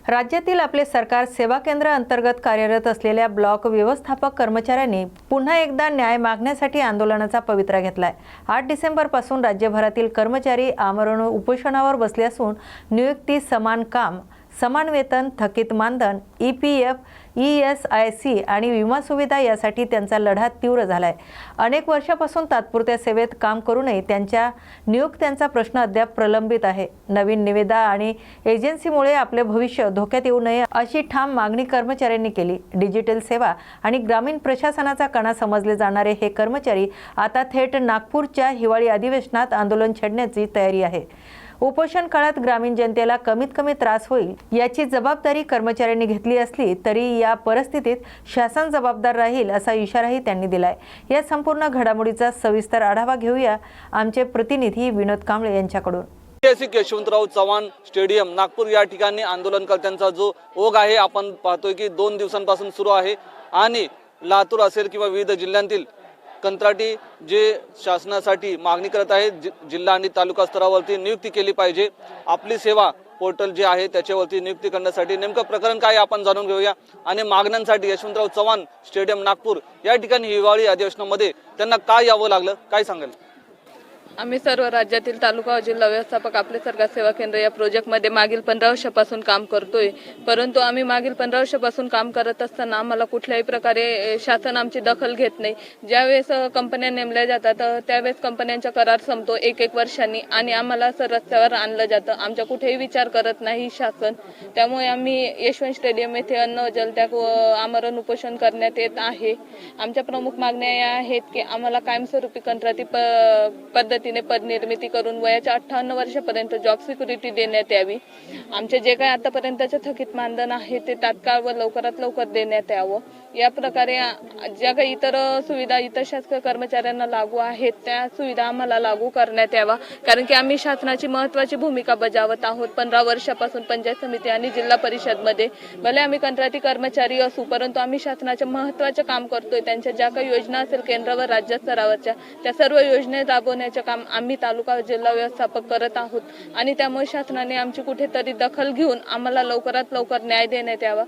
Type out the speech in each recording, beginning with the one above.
राज्यातील आपले सरकार सेवा केंद्र अंतर्गत कार्यरत असलेल्या ब्लॉक व्यवस्थापक कर्मचाऱ्यांनी पुन्हा एकदा न्याय मागण्यासाठी आंदोलनाचा पवित्रा घेतलाय। 8 डिसेंबरपासून राज्यभरातील कर्मचारी आमरण उपोषणावर बसले असून नियुक्ती, समान काम, समान वेतन, थकीत मानधन, EPF, ESIC आणि विमा सुविधा यासाठी त्यांचा लढा तीव्र झालाय। अनेक वर्षापासून तात्पुरत्या सेवेत काम करूनही त्यांच्या नियुक्त्यांचा प्रश्न अद्याप प्रलंबित आहे। नवीन निविदा आणि एजन्सीमुळे आपले भविष्य धोक्यात येऊ नये अशी ठाम मागणी कर्मचाऱ्यांनी केली। डिजिटल सेवा आणि ग्रामीण प्रशासनाचा कणा समजले जाणारे हे कर्मचारी आता थेट नागपूरच्या हिवाळी अधिवेशनात आंदोलन छेडण्याची तयारी आहे। उपोषण काळात ग्रामीण जनतेला कमीत कमी त्रास होईल याची जबाबदारी कर्मचाऱ्यांनी घेतली असली तरी या परिस्थितीत शासन जबाबदार राहील असा इशाराही त्यांनी दिलाय। या संपूर्ण घडामोडीचा सविस्तर आढावा घेऊया आमचे प्रतिनिधी विनोद कांबळे यांच्याकडून। ऐतिहासिक यशवंतराव चव्हाण स्टेडियम नागपूर या ठिकाणी आंदोलनकर्त्यांचा जो ओघ आहे आपण पाहतोय की 2 दिवसांपासून सुरू आहे आणि लातूर असेल किंवा विविध जिल्ह्यांतील कंत्राटी जे शासनासाठी मागणी करत आहेत जिल्हा आणि तालुका स्तरावरती नियुक्ती केली पाहिजे। आपली सेवा पोर्टल जे आहे त्याच्यावरती नियुक्ती करण्यासाठी नेमकं प्रकरण काय आपण जाणून घेऊया आणि मागण्यांसाठी यशवंतराव चव्हाण स्टेडियम नागपूर या ठिकाणी हिवाळी अधिवेशनामध्ये त्यांना काय यावं लागलं, काय सांगाल? आम्ही सर्व राज्यातील तालुका व जिल्हा व्यवस्थापक आपले सरकार सेवा केंद्र या प्रोजेक्टमध्ये मागील 15 वर्षापासून काम करतोय। परंतु आम्ही मागील 15 वर्षापासून काम करत असताना आम्हाला कुठल्याही प्रकारे शासन आमची दखल घेत नाही। ज्यावेळेस कंपन्या नेमल्या जातात त्यावेळेस कंपन्यांचा करार संपतो 1-1 वर्षांनी आणि आम्हाला रस्त्यावर आणलं जातं। आमचा कुठेही विचार करत नाही शासन। त्यामुळे आम्ही यशवंत स्टेडियम येथे अन्न जलत्याग व आमरण उपोषण करण्यात येत आहे। आमच्या प्रमुख मागण्या या आहेत की आम्हाला कायमस्वरूपी कंत्राटी पद्धतीने पदनिर्मिती करून वयाच्या 58 वर्षापर्यंत जॉब सिक्युरिटी देण्यात यावी। आमचे जे काही आतापर्यंतचे थकीत मानधन आहे ते तात्काळ व लवकरात लवकर देण्यात यावं। या प्रकारे ज्या काही इतर सुविधा इतर शासकीय कर्मचाऱ्यांना लागू आहेत त्या सुविधा आम्हाला लागू करण्यात यावा, कारण की आम्ही शासनाची महत्त्वाची भूमिका बजावत आहोत। 15 वर्षापासून पंचायत समिती आणि जिल्हा परिषदमध्ये भले आम्ही कंत्राटी कर्मचारी असू परंतु आम्ही शासनाचे महत्त्वाचे काम करतोय। त्यांच्या ज्या काही योजना असेल केंद्र व राज्य स्तरावरच्या त्या सर्व योजना राबवण्याचे काम आम्ही तालुका व जिल्हा व्यवस्थापक करत आहोत आणि त्यामुळे शासनाने आमची कुठेतरी दखल घेऊन आम्हाला लवकरात लवकर न्याय देण्यात यावा।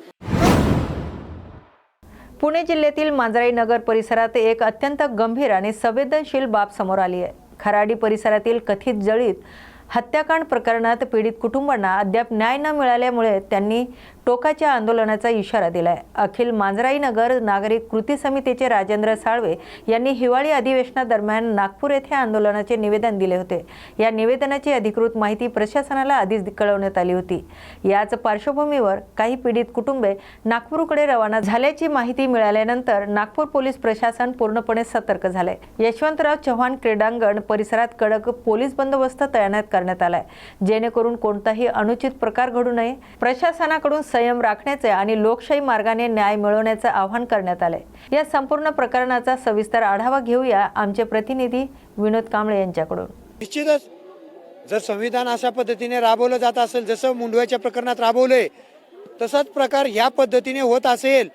पुणे जिल्ह्यातील मांजराई नगर परिसरात एक अत्यंत गंभीर आणि संवेदनशील बाब समोर आली आहे। खराडी परिसरातील कथित जळीत हत्याकांड प्रकरणात पीडित कुटुंबांना अद्याप न्याय न मिळाल्यामुळे त्यांनी टोकाच्या आंदोलनाचा इशारा दिलाय। अखिल मांजराई नगर नागरिक कृती समितीचे राजेंद्र साळवे यांनी हिवाळी अधिवेशनादरम्यान नागपूर येथे आंदोलनाचे निवेदन दिले होते। या निवेदनाची अधिकृत माहिती प्रशासनाला आधीच कळवण्यात आली होती। याच पार्श्वभूमीवर काही पीडित कुटुंबे नागपूरकडे रवाना झाल्याची माहिती मिळाल्यानंतर नागपूर पोलीस प्रशासन पूर्णपणे सतर्क झाले। यशवंतराव चव्हाण क्रीडांगण परिसरात कडक पोलीस बंदोबस्त तैनात करण्यात आलाय, जेणेकरून कोणताही अनुचित प्रकार घडू नये। प्रशासनाकडून संयम राखण्याचे आणि लोकशाही मार्गाने न्याय मिळवण्याचे आवाहन करण्यात आले। या संपूर्ण प्रकरणाचा सविस्तर आढावा घेऊया आमचे प्रतिनिधी विनोद कांबळे यांच्याकडून। निश्चितच जर संविधान अशा पद्धतीने राबवलं जात असेल, जसं मुंडव्याच्या प्रकरणात राबवलंय तसाच प्रकार ह्या पद्धतीने होत असेल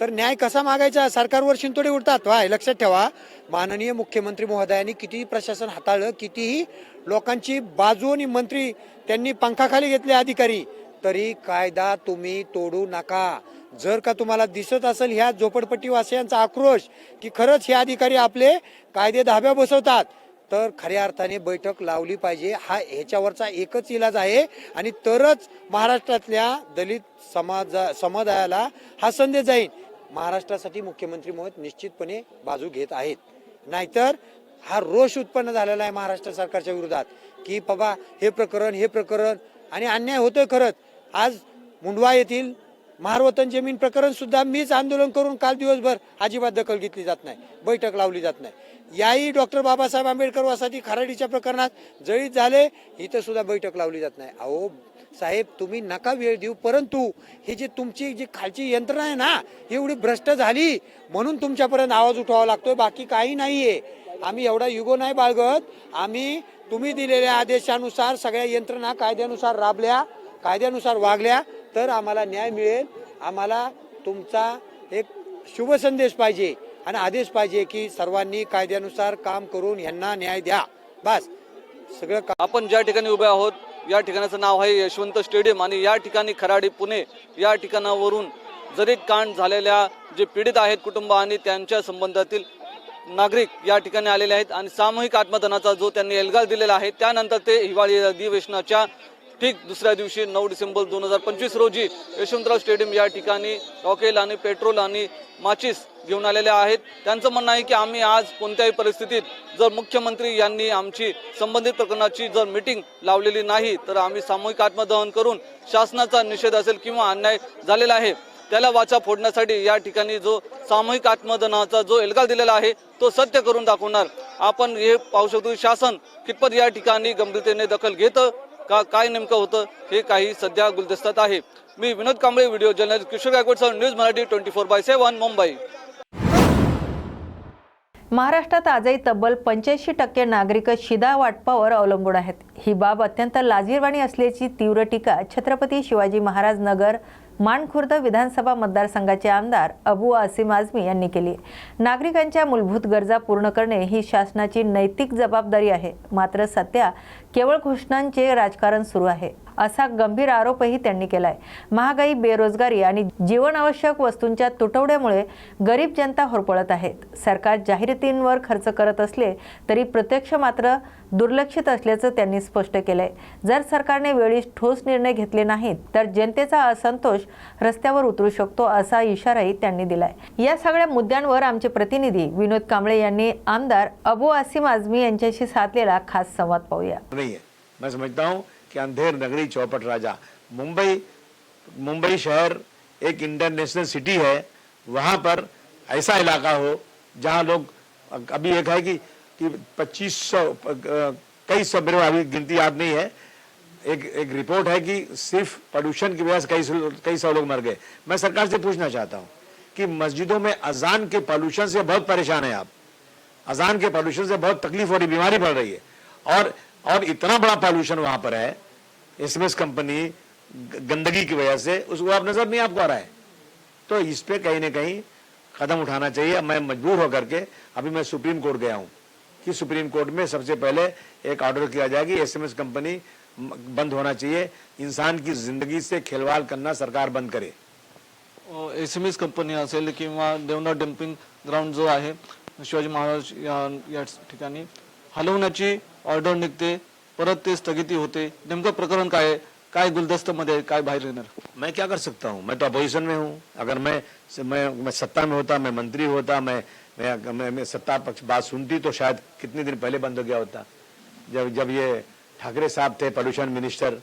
तर न्याय कसा मागायचा? सरकारवर शिंतोडे उडतात। लक्षात ठेवा, माननीय मुख्यमंत्री महोदयांनी किती प्रशासन हाताळलं, कितीही लोकांची बाजू आणि मंत्री त्यांनी पंखाखाली घेतले अधिकारी, तरी कायदा तुम्ही तोडू नका। जर का तुम्हाला दिसत असेल ह्या झोपडपट्टीवासियांचा आक्रोश की खरंच हे अधिकारी आपले कायदे धाब्या बसवतात, तर खऱ्या अर्थाने बैठक लावली पाहिजे। हा ह्याच्यावरचा एकच इलाज आहे आणि तरच महाराष्ट्रातल्या दलित समुदायाला हा संदेश जाईल। महाराष्ट्रासाठी मुख्यमंत्री महोदय निश्चितपणे बाजू घेत आहेत, नाहीतर हा रोष उत्पन्न झालेला आहे महाराष्ट्र सरकारच्या विरोधात की बाबा हे प्रकरण आणि अन्याय होतोय। खरंच आज मुंडवा येथील महारवतन जमीन प्रकरण सुद्धा मीच आंदोलन करून काल दिवसभर अजिबात दखल घेतली जात नाही, बैठक लावली जात नाही। याही डॉक्टर बाबासाहेब आंबेडकर वसाहती खराडीच्या प्रकरणात जळीत झाले, इथं सुद्धा बैठक लावली जात नाही। अहो साहेब, तुम्ही नका वेळ देऊ, परंतु हे जे तुमची जी खालची यंत्रणा आहे ना एवढी भ्रष्ट झाली म्हणून तुमच्यापर्यंत आवाज उठवावा लागतोय, बाकी काही नाहीये। आम्ही एवढा युगो नाही बाळगत। आम्ही तुम्ही दिलेल्या आदेशानुसार सगळ्या यंत्रणा कायद्यानुसार राबल्या, कायद्यानुसार वागल्या तर आम्हाला न्याय मिळेल। आम्हाला तुमचा एक शुभ संदेश पाहिजे आणि आदेश पाहिजे की सर्वांनी कायद्यानुसार काम करून यांना न्याय द्या। बस सगळं आपण ज्या ठिकाणी उभे आहोत या ठिकाणाचं नाव आहे यशवंत स्टेडियम आणि या ठिकाणी खराडी पुणे या ठिकाणावरून जरीत कांड झालेल्या जे पीडित आहेत कुटुंब आणि त्यांच्या संबंधातील नागरिक या ठिकाणी आलेले आहेत आणि सामूहिक आत्मदहनाचा जो त्यांनी एल्गार दिलेला आहे त्यानंतर ते हिवाळी अधिवेशनाच्या ठीक दुसऱ्या दिवशी 9 डिसेंबर 2025 रोजी यशवंतराव स्टेडियम या ठिकाणी रॉकेल आणि पेट्रोल आणि माचीस घेऊन आलेले आहेत। त्यांचं म्हणणं आहे की आम्ही आज कोणत्याही परिस्थितीत जर मुख्यमंत्री यांनी आमची संबंधित प्रकरणाची जर मीटिंग लावलेली नाही तर आम्ही सामूहिक आत्मदहन करून शासनाचा निषेध असेल किंवा अन्याय झालेला आहे त्याला वाचा फोडण्यासाठी या ठिकाणी जो सामूहिक आत्मदहनाचा जो एल्गार दिलेला आहे तो सत्य करून दाखवणार। आपण हे पाहू शकतो की शासन कितपत या ठिकाणी गंभीरतेने दखल घेतं का काय नेमकं होतं हे काही सध्या गुलदस्त्यात आहे। मी विनोद कांबळे, व्हिडिओ जर्नलिस्ट किशोर गायकवाडसह न्यूज मराठी 24/7 मुंबई। महाराष्ट्रात आजही तब्बल 85% नागरिक शिधा वाटपावर अवलंबून आहेत। ही बाब अत्यंत लाजिरवाणी असल्याची तीव्र टीका छत्रपती शिवाजी महाराज नगर माणखुर्द विधानसभा मतदारसंघाचे आमदार अबू आसिम आझमी यांनी केली। नागरिकांच्या मूलभूत गरजा पूर्ण करणे ही शासनाची नैतिक जबाबदारी आहे, मात्र सध्या केवळ घोषणांचे राजकारण सुरू आहे असा गंभीर आरोपही त्यांनी केलाय। महागाई, बेरोजगारी आणि जीवनावश्यक वस्तूंच्या तुटवड्यामुळे गरीब जनता होरपळत आहेत। सरकार जाहिरातींवर खर्च करत असले तरी प्रत्यक्ष मात्र दुर्लक्षित असल्याचं त्यांनी स्पष्ट केलंय। जर सरकारने वेळी ठोस निर्णय घेतले नाहीत तर जनतेचा असंतोष रस्त्यावर उतरू शकतो असा इशाराही त्यांनी दिलाय। या सगळ्या मुद्द्यांवर आमचे प्रतिनिधी विनोद कांबळे यांनी आमदार अबू आसिम आझमी यांच्याशी साधलेला खास संवाद पाहूया। नहीं है। मैं समझता हूँ कि अंधेर नगरी चौपट राजा मुंबई शहर एक इंटरनेशनल सिटी है, वहाँ पर ऐसा इलाका हो जहाँ लोग अभी एक है कि 2500 कई सौ, मेरे अभी गिनती याद नहीं है, एक रिपोर्ट है कि सिर्फ प्रदूषण की वजह से कई सौ लोग मर गए। मैं सरकार से पूछना चाहता हूँ कि मस्जिदों में अजान के पॉल्यूशन से बहुत परेशान है आप, अजान के पॉल्यूशन से बहुत तकलीफ हो रही, बीमारी बढ़ रही है और इतना बड़ा पॉल्यूशन वहां पर है, एसएमएस कंपनी गंदगी की वजह से उसको आप नजर नहीं आपको आ रहा है। तो इस पे कहीं ना कहीं कदम उठाना चाहिए। मैं मजबूर होकर के अभी मैं सुप्रीम कोर्ट गया हूं कि सुप्रीम कोर्ट में सबसे पहले एक ऑर्डर किया जाए कि एसएमएस कंपनी बंद होना चाहिए, इंसान की जिंदगी से खिलवाड़ करना सरकार बंद करे। एसएमएस कंपनी असेल किंवा देवना डम्पिंग ग्राउंड जो आहे शिवाजी महाराज या ठिकाणी हलवण्याची ऑर्डर निघते, परत ते स्थगिती होते, नेमकं प्रकरण काय आहे, काय गुलदस्त्यामध्ये काय बाहेर येणार? मैं क्या कर सकता हूँ? मैं तो अपोजिशन में हूँ। अगर मैं सत्ता में होता, मैं मंत्री होता, मैं सत्ता पक्ष बात सुनती तो शायद कितने दिन पहले बंद हो गया होता। जब ये ठाकरे साहब थे पोल्यूशन मिनिस्टर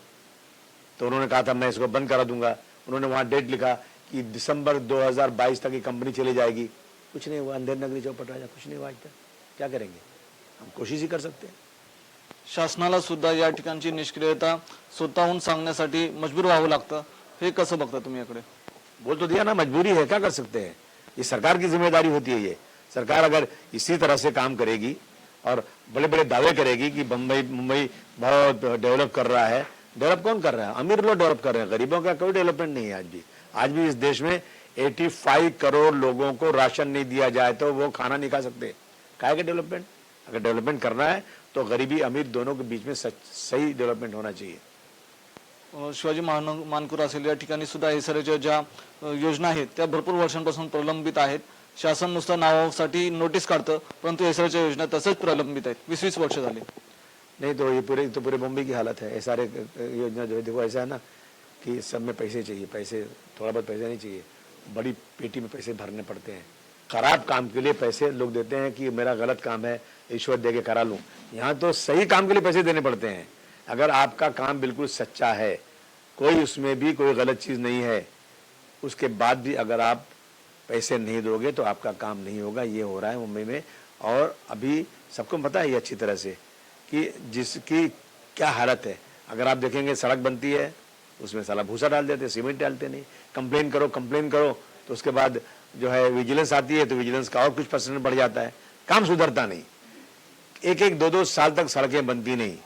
तो उन्होंने कहा था मैं इसको बंद करा दूंगा। उन्होंने वहां डेट लिखा कि दिसंबर 2022 तक ये कंपनी चली जाएगी। कुछ नहीं हुआ, अंधेर नगरी चौपट राजा कुछ नहीं हुआ आज तक। क्या करेंगे? हम कोशिश ही कर सकते हैं। शासनाला सुद्धा या ठिकाणची निष्क्रियता स्वतःहून सांगण्यासाठी मजबूर व्हावं लागतं, हे कसं बघता तुम्ही याकडे? बोल तो दिया ना, मजबूरी है, क्या कर सकते हैं? ये सरकार की जिम्मेदारी होती है। ये सरकार अगर इसी तरह से काम करेगी और बड़े बड़े दावे करेगी कि मुंबई बहुत डेवलप कर रहा है, डेवलप कौन कर रहा है? अमीर लोग डेवलप कर रहे हैं, गरीबों का कोई डेवलपमेंट नहीं है। आज भी इस देश में 85 करोड़ लोगों को राशन नहीं दिया जाए तो वो खाना नहीं खा सकते। काय का डेवलपमेंट? अगर डेवलपमेंट करना है तो गरीबी अमीर दोनों के बीच में सही डेवलपमेंट होना चाहिए। शिवाजी मानकुर असेल या ठिकाणी सुद्धा एसआरच्या ज्या योजना आहेत त्या भरपूर वर्षांपासून प्रलंबित आहेत। शासन नुसतं नावासाठी नोटीस काढतं, परंतु एसआरच्या योजना तसंच प्रलंबित आहेत, 20-20 वर्ष झाली। नहीं तो ये पूरे मुंबई की हालत है। एसआर योजना जो है, देखो ऐसा है ना कि सब में पैसे चाहिए, पैसे थोड़ा बहुत पैसा नहीं चाहिए, बड़ी पेटी में पैसे भरने पड़ते हैं। खराब काम के लिए पैसे लोग देते हैं कि मेरा गलत काम है, रिश्वत दे के करा लूँ। यहाँ तो सही काम के लिए पैसे देने पड़ते हैं। अगर आपका काम बिल्कुल सच्चा है, कोई उसमें भी कोई गलत चीज़ नहीं है, उसके बाद भी अगर आप पैसे नहीं दोगे तो आपका काम नहीं होगा। ये हो रहा है मुंबई में। और अभी सबको पता है ये अच्छी तरह से कि जिसकी क्या हालत है। अगर आप देखेंगे सड़क बनती है उसमें साला भूसा डाल देते, सीमेंट डालते नहीं। कंप्लेन करो तो उसके बाद जो है विजिलेंस आती है तो विजिलेंस का और कुछ % बढ़ जाता है, काम सुधरता नहीं। 1-2 साल तक सड़कें बनती नहीं।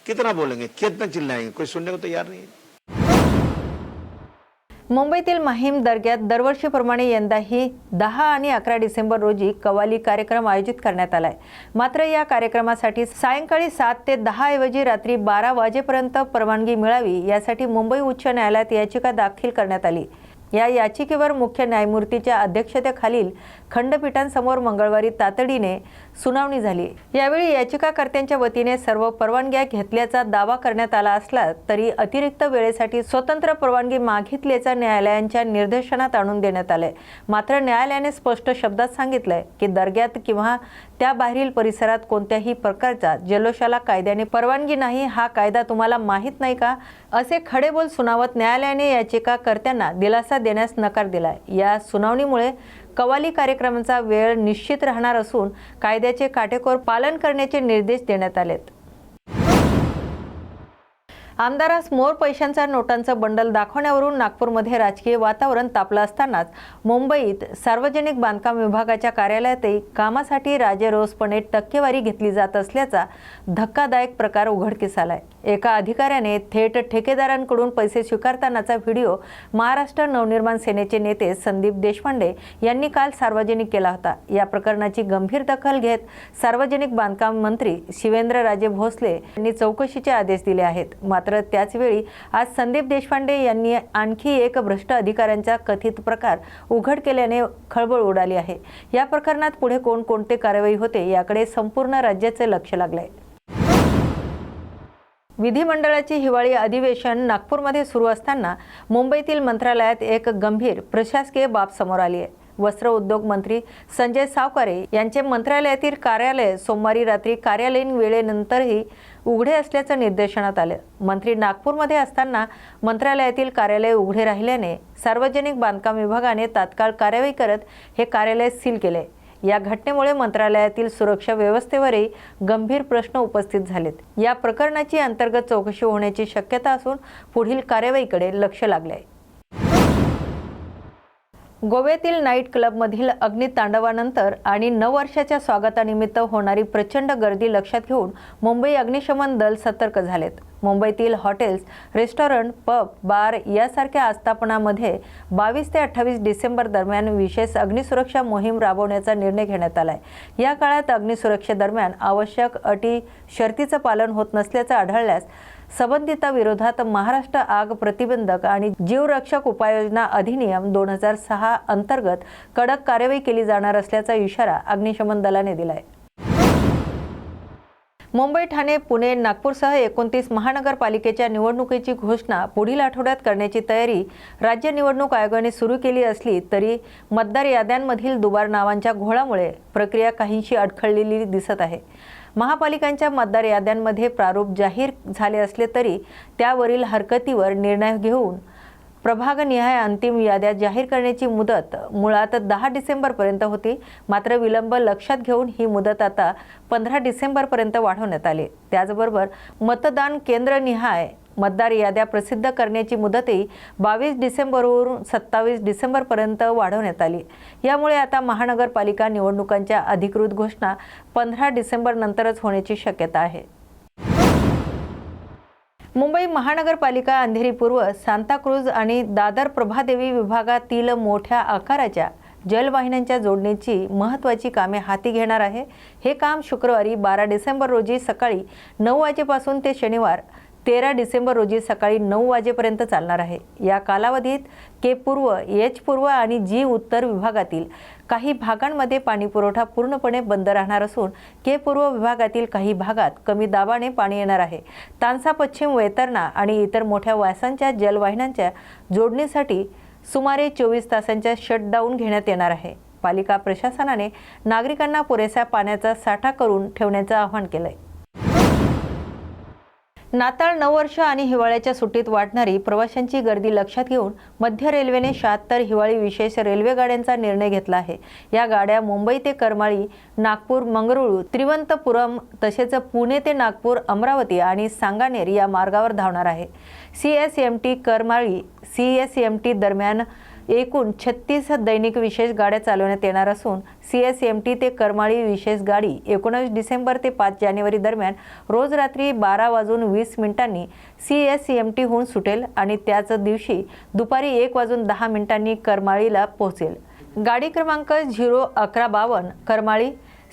कितना बोलेंगे, कितना चिल्लाएंगे, कोई सुनने को तैयार नहीं है। मुंबईतील माहीम दर्ग्यात दरवर्षीप्रमाणे यंदाही 10 आणि 11 डिसेंबर रोजी कव्वाली कार्यक्रम आयोजित करण्यात आलाय. मात्र या कार्यक्रमासाठी सायंकाळी 7 ते 10 ऐवजी रात्री 12 वाजेपर्यंत परवानगी मिळावी यासाठी मुंबई उच्च न्यायालयात याचिका दाखल करण्यात आली. या याचिकेवर मुख्य न्यायमूर्तीच्या अध्यक्षतेखालील खंडपीठांसमोर मंगळवारी तातडीने सुनावणी झाली. यावेळी याचिकाकर्त्यांच्या वतीने सर्व परवानग्या घेतल्याचा दावा करण्यात आला असला तरी अतिरिक्त वेळेसाठी स्वतंत्र परवानगी मागितल्याचं न्यायालयाच्या निर्देशनात आणून देण्यात आलंय. मात्र न्यायालयाने स्पष्ट शब्दात सांगितलंय की दर्ग्यात किंवा त्याबाहेरील परिसरात कोणत्याही प्रकारचा जल्लोषाला कायद्याने परवानगी नाही. हा कायदा तुम्हाला माहीत नाही का, असे खडेबोल सुनावत न्यायालयाने याचिकाकर्त्यांना दिलासा देण्यास नकार दिलाय. या सुनावणीमुळे कव्वाली कार्यक्रमाचा वेळ निश्चित राहणार असून कायद्याचे काटेकोर पालन करण्याचे निर्देश देण्यात आलेत. आमदारास मोर पैशांचा नोटांचं बंडल दाखवण्यावरून नागपूरमध्ये राजकीय वातावरण तापलं असतानाच मुंबईत सार्वजनिक बांधकाम विभागाच्या कार्यालयातही कामासाठी राजेरोसपणे टक्केवारी घेतली जात असल्याचा धक्कादायक प्रकार उघडकीस आलाय. एका अधिकाऱ्याने थेट ठेकेदारांकडून पैसे स्वीकारतानाचा व्हिडिओ महाराष्ट्र नवनिर्माण सेनेचे नेते संदीप देशपांडे यांनी काल सार्वजनिक केला होता. या प्रकरणाची गंभीर दखल घेत सार्वजनिक बांधकाम मंत्री शिवेंद्रराजे भोसले यांनी चौकशीचे आदेश दिले आहेत. मात्र त्याचवेळी आज संदीप देशपांडे यांनी आणखी एक भ्रष्ट अधिकाऱ्यांचा कथित प्रकार उघड केल्याने खळबळ उडाली आहे. या प्रकरणात पुढे कोणकोणते कारवाई होते याकडे संपूर्ण राज्याचे लक्ष लागले. विधिमंडळाचे हिवाळी अधिवेशन नागपूरमध्ये सुरू असताना मुंबईतील मंत्रालयात एक गंभीर प्रशासकीय बाब समोर आली आहे. वस्त्र उद्योग मंत्री संजय सावकारे यांचे मंत्रालयातील कार्यालय सोमवारी रात्री कार्यालयीन वेळेनंतरही उघडे असल्याचं निर्देशनात आलं. मंत्री नागपूरमध्ये असताना मंत्रालयातील कार्यालय उघडे राहिल्याने सार्वजनिक बांधकाम विभागाने तात्काळ कार्यवाही करत हे कार्यालय सील केले. या घटनेमुळे मंत्रालयातील सुरक्षा व्यवस्थेवरही गंभीर प्रश्न उपस्थित झालेत. या प्रकरणाची अंतर्गत चौकशी होण्याची शक्यता असून पुढील कार्यवाहीकडे लक्ष लागले. गोव्यातील नाईट क्लबमधील अग्नितांडवानंतर आणि नववर्षाच्या स्वागतानिमित्त होणारी प्रचंड गर्दी लक्षात घेऊन मुंबई अग्निशमन दल सतर्क झालेत. मुंबईतील हॉटेल्स, रेस्टॉरंट, पब, बार यासारख्या आस्थापनांमध्ये 22 ते 28 डिसेंबर दरम्यान विशेष अग्निसुरक्षा मोहीम राबवण्याचा निर्णय घेण्यात आलाय. या काळात अग्निसुरक्षेदरम्यान आवश्यक अटी शर्तीचं पालन होत नसल्याचं आढळल्यास संबंधितांविरोधात महाराष्ट्र आग प्रतिबंधक आणि जीवरक्षक उपाययोजना अधिनियम 2006 अंतर्गत कडक कार्यवाही केली जाणार असल्याचा इशारा अग्निशमन दलाने दिलाय. मुंबई, ठाणे, पुणे, नागपूरसह 29 महानगरपालिकेच्या निवडणुकीची घोषणा पुढील आठवड्यात करण्याची तयारी राज्य निवडणूक आयोगाने सुरू केली असली तरी मतदार याद्यांमधील दुबार नावांच्या घोळामुळे प्रक्रिया काहींशी अडखळलेली दिसत आहे. महापालिकांच्या मतदार याद्यांमध्ये प्रारूप जाहीर झाले असले तरी त्यावरील हरकतीवर निर्णय घेऊन प्रभागनिहाय अंतिम याद्या जाहीर करण्याची मुदत मुळात 10 डिसेंबरपर्यंत होती. मात्र विलंब लक्षात घेऊन ही मुदत आता 15 डिसेंबरपर्यंत वाढवण्यात आली. त्याचबरोबर मतदान केंद्रनिहाय मतदार याद्या प्रसिद्ध करण्याची मुदतही 22 डिसेंबरवरून 27 डिसेंबरपर्यंत वाढवण्यात आली. यामुळे आता महानगरपालिका निवडणुकांच्या अधिकृत घोषणा 15 डिसेंबर नंतरच होण्याची शक्यता आहे. मुंबई महानगरपालिका अंधेरी पूर्व, सांताक्रूज आणि दादर प्रभादेवी विभागातील मोठ्या आकाराच्या जलवाहिन्यांच्या जोडणीची महत्त्वाची कामे हाती घेणार आहे. हे काम शुक्रवारी 12 डिसेंबर रोजी सकाळी 9 वाजेपासून ते शनिवार 13 डिसेंबर रोजी सकाळी 9 वाजेपर्यंत चालणार आहे. या कालावधीत के पूर्व, एच पूर्व आणि जी उत्तर विभागातील काही भागांमध्ये पाणीपुरवठा पूर्णपणे बंद राहणार असून के पूर्व विभागातील काही भागात कमी दाबाने पाणी येणार आहे. तानसा पश्चिम, वैतरणा आणि इतर मोठ्या व्यासांच्या जलवाहिन्यांच्या जोडणीसाठी सुमारे 24 तासांच्या शटडाऊन घेण्यात येणार आहे. पालिका प्रशासनाने नागरिकांना पुरेसा पाण्याचा साठा करून ठेवण्याचं आवाहन केलंय. नाताळ, नववर्ष आणि हिवाळ्याच्या सुट्टीत वाढणारी प्रवाशांची गर्दी लक्षात घेऊन मध्य रेल्वेने 76 हिवाळी विशेष रेल्वे गाड्यांचा निर्णय घेतला आहे. या गाड्या मुंबई ते करमाळी, नागपूर, मंगरुळू, त्रिवंतपुरम तसेच पुणे ते नागपूर, अमरावती आणि सांगानेर या मार्गावर धावणार आहे. CSMT करमाळी CSMT दरम्यान एकूण 36 दैनिक विशेष गाड्या चालवण्यात येणार असून CSMT ते करमाळी विशेष गाडी 19 डिसेंबर ते 5 जानेवारी दरम्यान रोज रात्री 12:20 CSMTहून सुटेल आणि त्याच दिवशी दुपारी 1:10 करमाळीला पोहोचेल। गाडी क्रमांक 01152 करमाळी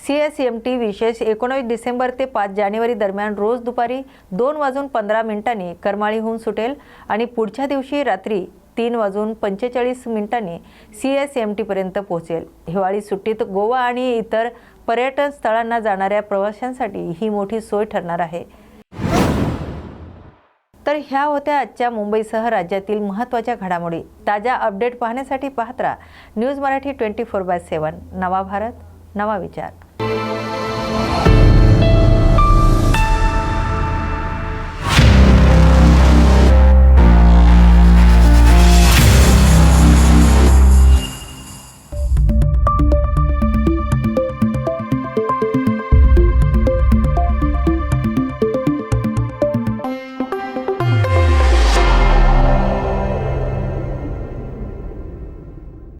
CSMT विशेष 19 डिसेंबर ते 5 जानेवारी दरम्यान रोज दुपारी 2:15 करमाळीहून सुटेल आणि पुढच्या दिवशी रात्री 3:45 CSMT पर्यंत पोहोचेल। हिवाळी सुट्टीत गोवा आणि इतर पर्यटन स्थळांना जाणाऱ्या प्रवाशांसाठी ही मोठी सोय ठरणार आहे। तर ह्या होत्या आजच्या मुंबईसह राज्यातील महत्त्वाच्या घडामोडी। ताज्या अपडेट पाहण्यासाठी पाहत राहा न्यूज मराठी 24/7। नवा भारत, नवा विचार।